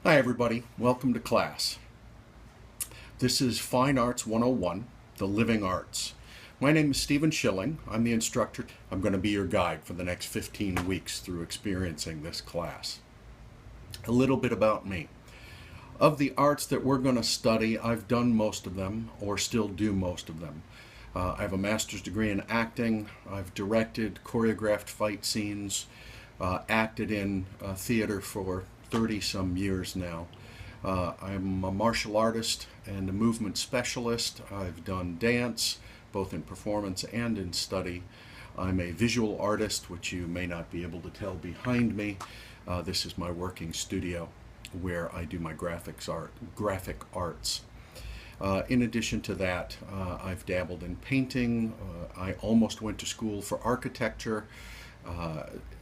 Hi everybody, welcome to class. This is Fine Arts 101, The Living Arts. My name is Stephen Schilling. I'm the instructor. I'm going to be your guide for the next 15 weeks through experiencing this class. A little bit about me. Of the arts that we're going to study, I've done most of them, or still do most of them. I have a master's degree in acting. I've directed, choreographed fight scenes, acted in theater for 30 some years now. I'm a martial artist and a movement specialist. I've done dance, both in performance and in study. I'm a visual artist, which you may not be able to tell behind me. This is my working studio where I do my graphic arts. In addition to that, I've dabbled in painting. I almost went to school for architecture.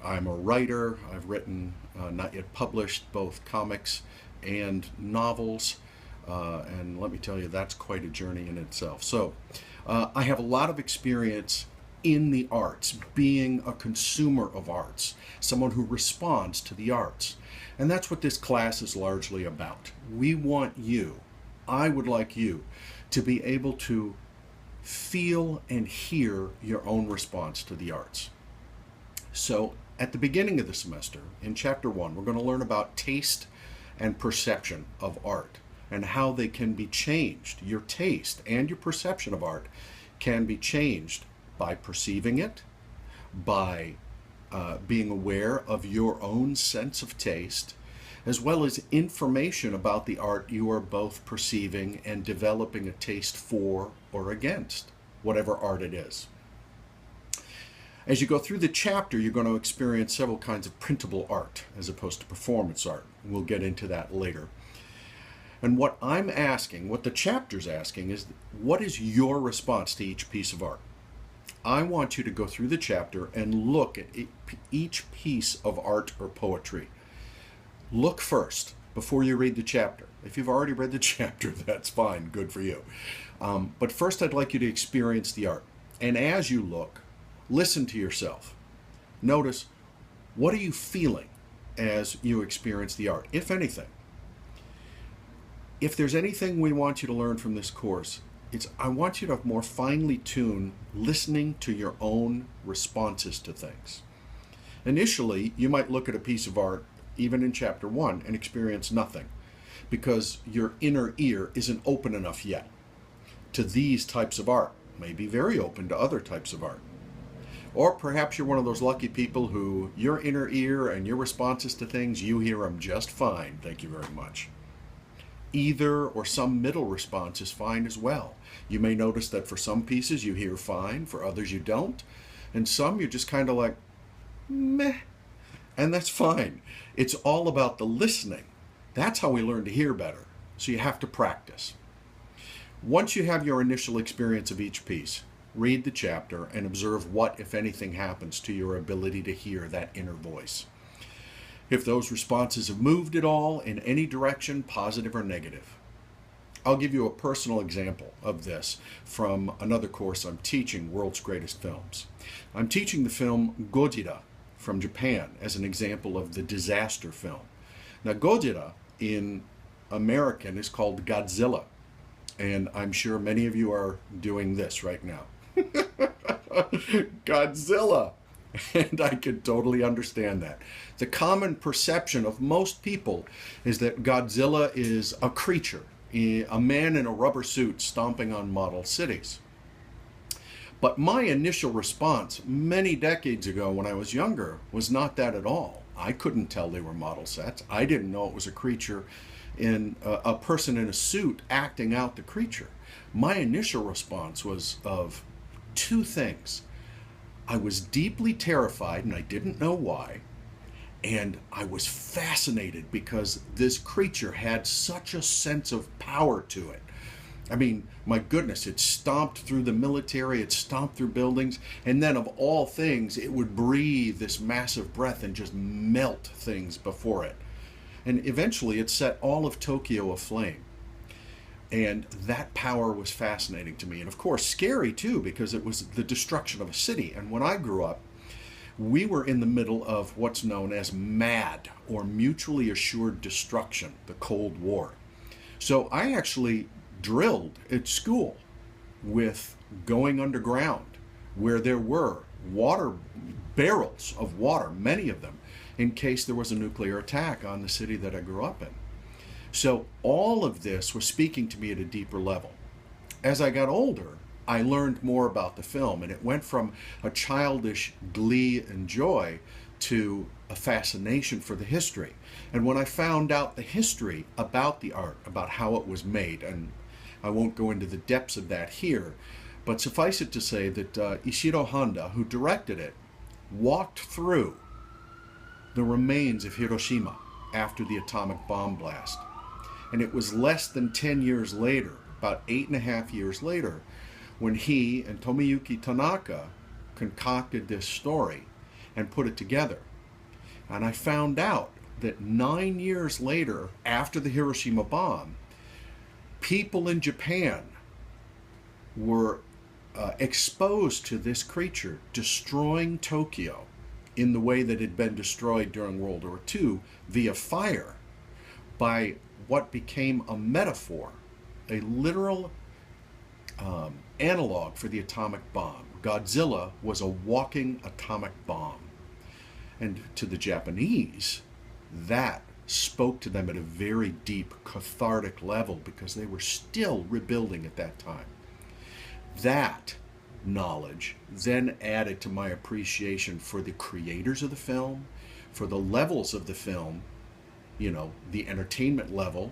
I'm a writer. I've written, not yet published, both comics and novels. And let me tell you, that's quite a journey in itself. So I have a lot of experience in the arts, being a consumer of arts, someone who responds to the arts. And that's what this class is largely about. We want you, I would like you, to be able to feel and hear your own response to the arts. So at the beginning of the semester, in Chapter 1, we're going to learn about taste and perception of art and how they can be changed. Your taste and your perception of art can be changed by perceiving it, by being aware of your own sense of taste, as well as information about the art you are both perceiving and developing a taste for or against, whatever art it is. As you go through the chapter, you're going to experience several kinds of printable art as opposed to performance art. We'll get into that later. And what I'm asking, what the chapter's asking, is what is your response to each piece of art? I want you to go through the chapter and look at each piece of art or poetry. Look first before you read the chapter. If you've already read the chapter, that's fine, good for you. But first I'd like you to experience the art. And as you look, listen to yourself. Notice, what are you feeling as you experience the art, if anything? If there's anything we want you to learn from this course, I want you to more finely tune listening to your own responses to things. Initially, you might look at a piece of art, even in Chapter 1, and experience nothing, because your inner ear isn't open enough yet to these types of art. May be very open to other types of art. Or perhaps you're one of those lucky people who your inner ear and your responses to things, you hear them just fine, thank you very much. Either or some middle response is fine as well. You may notice that for some pieces you hear fine, for others you don't, and some you're just kind of like, meh, and that's fine. It's all about the listening. That's how we learn to hear better, so you have to practice. Once you have your initial experience of each piece, read the chapter and observe what, if anything, happens to your ability to hear that inner voice. If those responses have moved at all in any direction, positive or negative. I'll give you a personal example of this from another course I'm teaching, World's Greatest Films. I'm teaching the film Gojira from Japan as an example of the disaster film. Now, Gojira in American is called Godzilla, and I'm sure many of you are doing this right now. Godzilla! And I can totally understand that. The common perception of most people is that Godzilla is a creature, a man in a rubber suit stomping on model cities. But my initial response many decades ago when I was younger was not that at all. I couldn't tell they were model sets. I didn't know it was a creature in a person in a suit acting out the creature. My initial response was of two things. I was deeply terrified, and I didn't know why, and I was fascinated because this creature had such a sense of power to it. I mean, my goodness, it stomped through the military, it stomped through buildings, and then of all things, it would breathe this massive breath and just melt things before it. And eventually, it set all of Tokyo aflame. And that power was fascinating to me. And of course, scary too, because it was the destruction of a city. And when I grew up, We were in the middle of what's known as MAD, or Mutually Assured Destruction, the Cold War. So I actually drilled at school with going underground where there were water barrels of water, many of them, in case there was a nuclear attack on the city that I grew up in. So all of this was speaking to me at a deeper level. As I got older, I learned more about the film, and it went from a childish glee and joy to a fascination for the history. And when I found out the history about the art, about how it was made, and I won't go into the depths of that here, but suffice it to say that Ishiro Honda, who directed it, walked through the remains of Hiroshima after the atomic bomb blast. And it was less than 10 years later, about 8.5 years later, when he and Tomoyuki Tanaka concocted this story and put it together. And I found out that 9 years later, after the Hiroshima bomb, people in Japan were exposed to this creature destroying Tokyo in the way that it had been destroyed during World War II via fire, by what became a metaphor, a literal analog for the atomic bomb. Godzilla was a walking atomic bomb. And to the Japanese, that spoke to them at a very deep, cathartic level, because they were still rebuilding at that time. That knowledge then added to my appreciation for the creators of the film, for the levels of the film, you know, the entertainment level,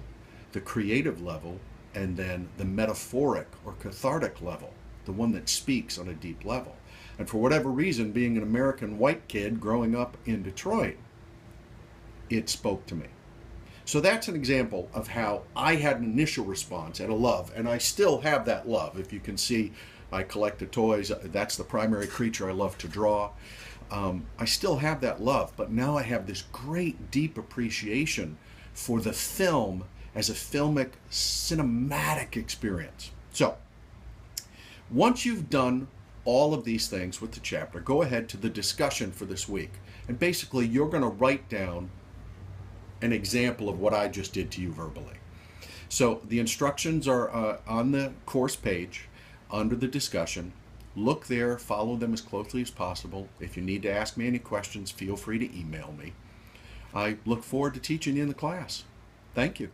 the creative level, and then the metaphoric or cathartic level, the one that speaks on a deep level. And for whatever reason, being an American white kid growing up in Detroit, it spoke to me. So that's an example of how I had an initial response and a love, and I still have that love. If you can see, I collect the toys. That's the primary creature I love to draw. I still have that love, but now I have this great deep appreciation for the film as a filmic cinematic experience. So once you've done all of these things with the chapter, go ahead to the discussion for this week, and basically you're going to write down an example of what I just did to you verbally. So the instructions are on the course page under the discussion. Look there, follow them as closely as possible. If you need to ask me any questions, feel free to email me. I look forward to teaching you in the class. Thank you.